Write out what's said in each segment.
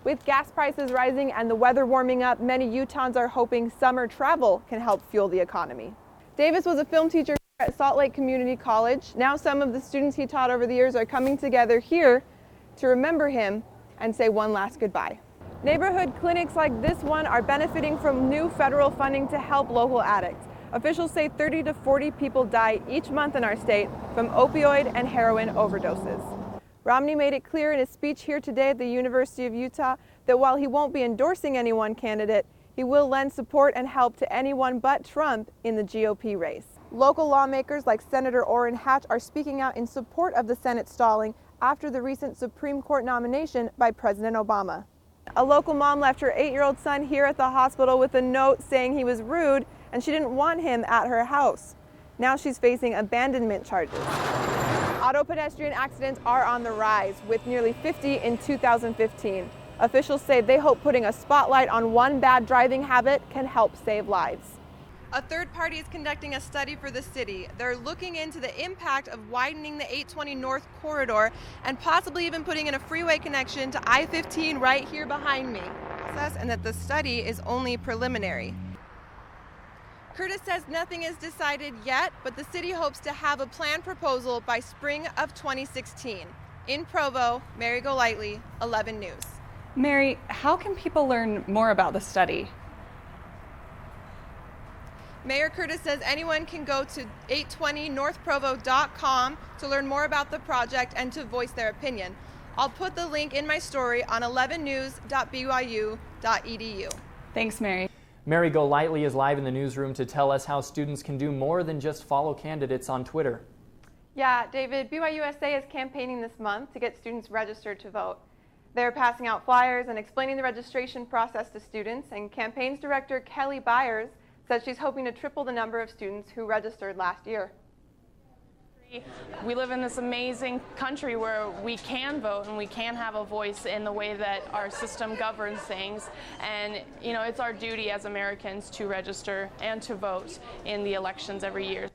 With gas prices rising and the weather warming up, many Utahns are hoping summer travel can help fuel the economy. Davis was a film teacher at Salt Lake Community College. Now some of the students he taught over the years are coming together here to remember him and say one last goodbye. Neighborhood clinics like this one are benefiting from new federal funding to help local addicts. Officials say 30 to 40 people die each month in our state from opioid and heroin overdoses. Romney made it clear in his speech here today at the University of Utah that while he won't be endorsing any one candidate, he will lend support and help to anyone but Trump in the GOP race. Local lawmakers like Senator Orrin Hatch are speaking out in support of the Senate stalling after the recent Supreme Court nomination by President Obama. A local mom left her 8-year-old son here at the hospital with a note saying he was rude and she didn't want him at her house. Now she's facing abandonment charges. Auto pedestrian accidents are on the rise, with nearly 50 in 2015. Officials say they hope putting a spotlight on one bad driving habit can help save lives. A third party is conducting a study for the city. They're looking into the impact of widening the 820 North corridor and possibly even putting in a freeway connection to I-15 right here behind me. And that the study is only preliminary. Curtis says nothing is decided yet, but the city hopes to have a planned proposal by spring of 2016. In Provo, Merri Golightly, 11 News. Merri, how can people learn more about the study? Mayor Curtis says anyone can go to 820northprovo.com to learn more about the project and to voice their opinion. I'll put the link in my story on 11news.byu.edu. Thanks, Merri. Merri Golightly is live in the newsroom to tell us how students can do more than just follow candidates on Twitter. Yeah, David, BYUSA is campaigning this month to get students registered to vote. They're passing out flyers and explaining the registration process to students, and campaigns director Kelly Byers says she's hoping to triple the number of students who registered last year. We live in this amazing country where we can vote and we can have a voice in the way that our system governs things. And, you know, it's our duty as Americans to register and to vote in the elections every year.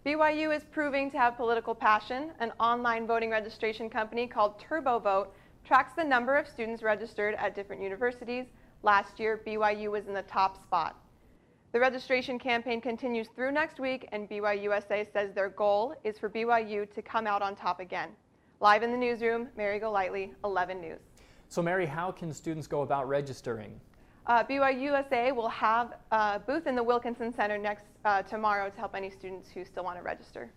BYU is proving to have political passion. An online voting registration company called TurboVote tracks the number of students registered at different universities. Last year, BYU was in the top spot. The registration campaign continues through next week, and BYUSA says their goal is for BYU to come out on top again. Live in the newsroom, Merri Golightly, 11 News. So Merri, how can students go about registering? BYUSA will have a booth in the Wilkinson Center tomorrow to help any students who still want to register.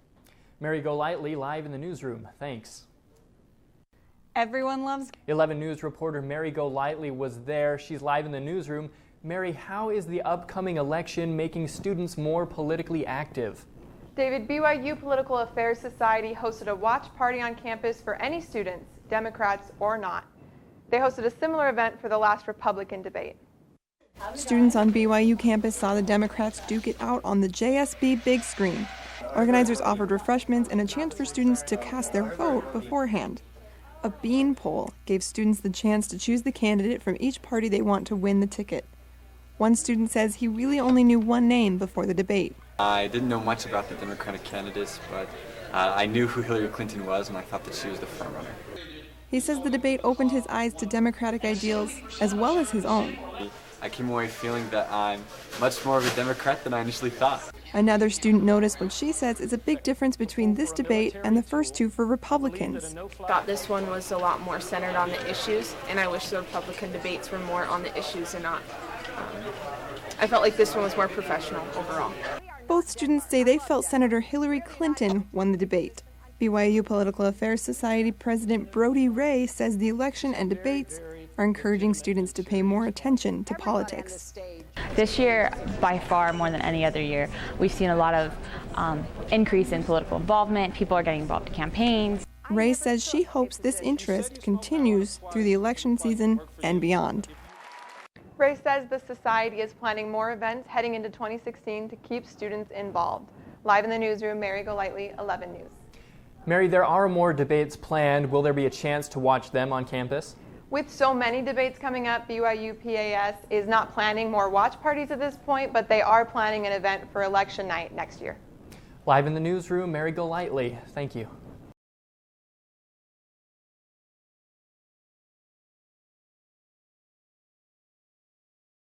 Merri Golightly, live in the newsroom. Thanks. Everyone loves 11 News reporter Merri Golightly was there. She's live in the newsroom. Merri, how is the upcoming election making students more politically active? David, BYU Political Affairs Society hosted a watch party on campus for any students, Democrats or not. They hosted a similar event for the last Republican debate. Students on BYU campus saw the Democrats duke it out on the JSB big screen. Organizers offered refreshments and a chance for students to cast their vote beforehand. A bean poll gave students the chance to choose the candidate from each party they want to win the ticket. One student says he really only knew one name before the debate. I didn't know much about the Democratic candidates, but I knew who Hillary Clinton was, and I thought that she was the frontrunner. He says the debate opened his eyes to Democratic ideals as well as his own. I came away feeling that I'm much more of a Democrat than I initially thought. Another student noticed what she says is a big difference between this debate and the first two for Republicans. I thought this one was a lot more centered on the issues, and I wish the Republican debates were more on the issues and not. I felt like this one was more professional overall. Both students say they felt Senator Hillary Clinton won the debate. BYU Political Affairs Society President Brody Ray says the election and debates are encouraging students to pay more attention to politics. This year, by far more than any other year, we've seen a lot of increase in political involvement. People are getting involved in campaigns. Ray says she hopes this interest continues through the election season and beyond. Ray says the Society is planning more events heading into 2016 to keep students involved. Live in the newsroom, Merri Golightly, 11 News. Merri, there are more debates planned. Will there be a chance to watch them on campus? With so many debates coming up, BYU PAS is not planning more watch parties at this point, but they are planning an event for election night next year. Live in the newsroom, Merri Golightly. Thank you.